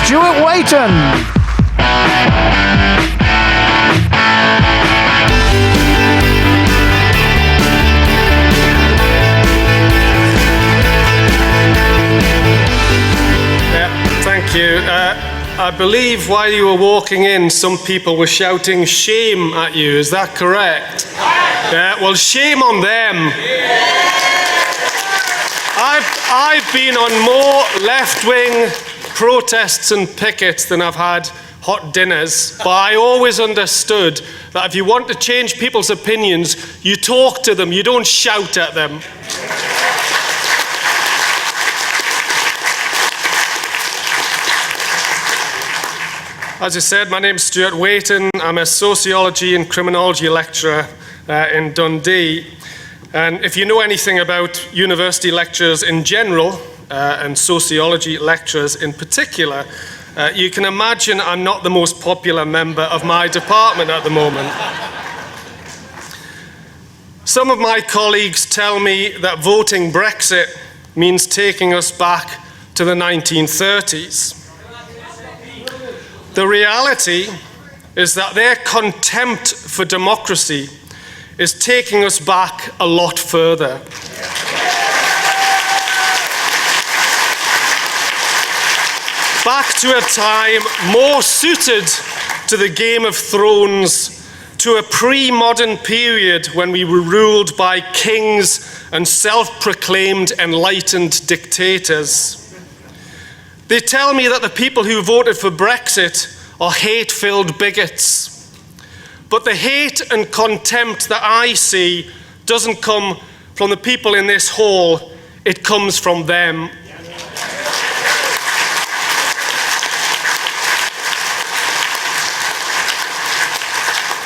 Stuart Waiton. Thank you. I believe while you were walking in, some people were shouting shame at you. Is that correct? Yeah, well, shame on them. I've been on more left-wing protests and pickets than I've had hot dinners, but I always understood that if you want to change people's opinions, you talk to them, you don't shout at them. As I said, my name's Stuart Waiton. I'm a sociology and criminology lecturer in Dundee. And if you know anything about university lecturers in general, and sociology lecturers in particular, you can imagine I'm not the most popular member of my department at the moment. Some of my colleagues tell me that voting Brexit means taking us back to the 1930s. The reality is that their contempt for democracy is taking us back a lot further. Back to a time more suited to the Game of Thrones, to a pre-modern period when we were ruled by kings and self-proclaimed enlightened dictators. They tell me that the people who voted for Brexit are hate-filled bigots. But the hate and contempt that I see doesn't come from the people in this hall, it comes from them.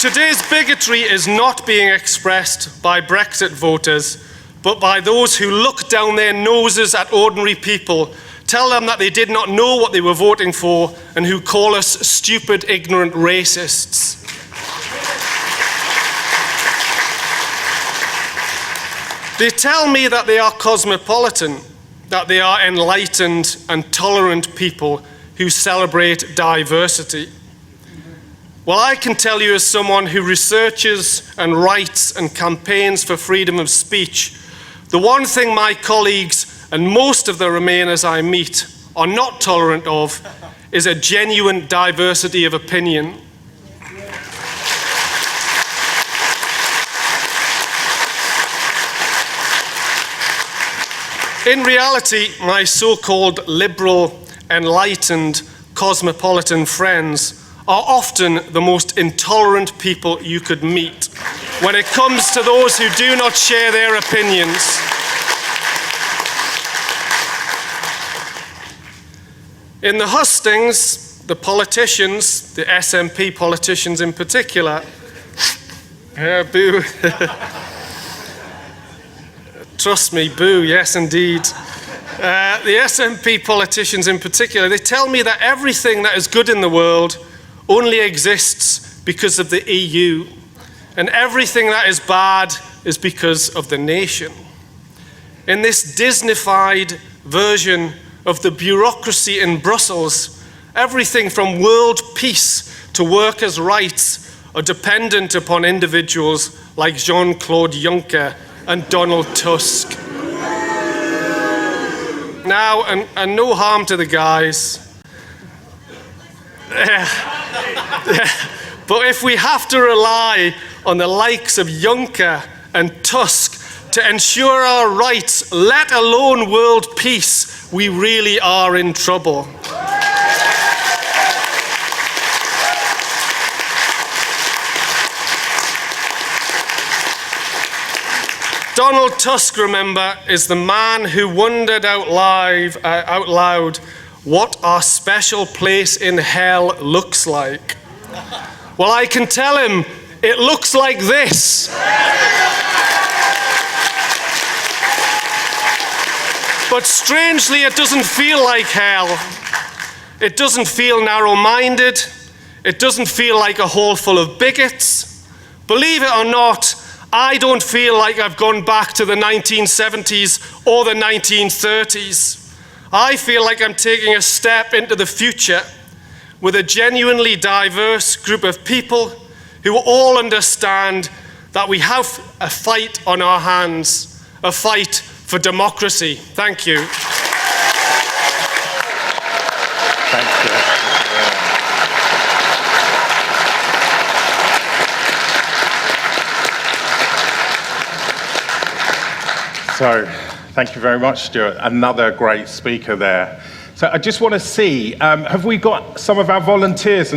Today's bigotry is not being expressed by Brexit voters, but by those who look down their noses at ordinary people, tell them that they did not know what they were voting for, and who call us stupid, ignorant racists. They tell me that they are cosmopolitan, that they are enlightened and tolerant people who celebrate diversity. Well, I can tell you as someone who researches and writes and campaigns for freedom of speech, the one thing my colleagues and most of the Remainers I meet are not tolerant of is a genuine diversity of opinion. In reality, my so-called liberal, enlightened, cosmopolitan friends are often the most intolerant people you could meet when it comes to those who do not share their opinions. In the hustings, the politicians, the SNP politicians in particular, boo. Trust me, boo, yes indeed. The SNP politicians in particular, they tell me that everything that is good in the world only exists because of the EU, and everything that is bad is because of the nation. In this Disneyfied version of the bureaucracy in Brussels, everything from world peace to workers' rights are dependent upon individuals like Jean-Claude Juncker and Donald Tusk. Now, and no harm to the guys, but if we have to rely on the likes of Juncker and Tusk to ensure our rights, let alone world peace, we really are in trouble. Donald Tusk, remember, is the man who wondered out loud what our special place in hell looks like. Well, I can tell him, it looks like this. But strangely, it doesn't feel like hell. It doesn't feel narrow-minded. It doesn't feel like a hall full of bigots. Believe it or not, I don't feel like I've gone back to the 1970s or the 1930s. I feel like I'm taking a step into the future with a genuinely diverse group of people who all understand that we have a fight on our hands, a fight for democracy. Thank you. Thank you. So, thank you very much, Stuart. Another great speaker there. So I just want to see, have we got some of our volunteers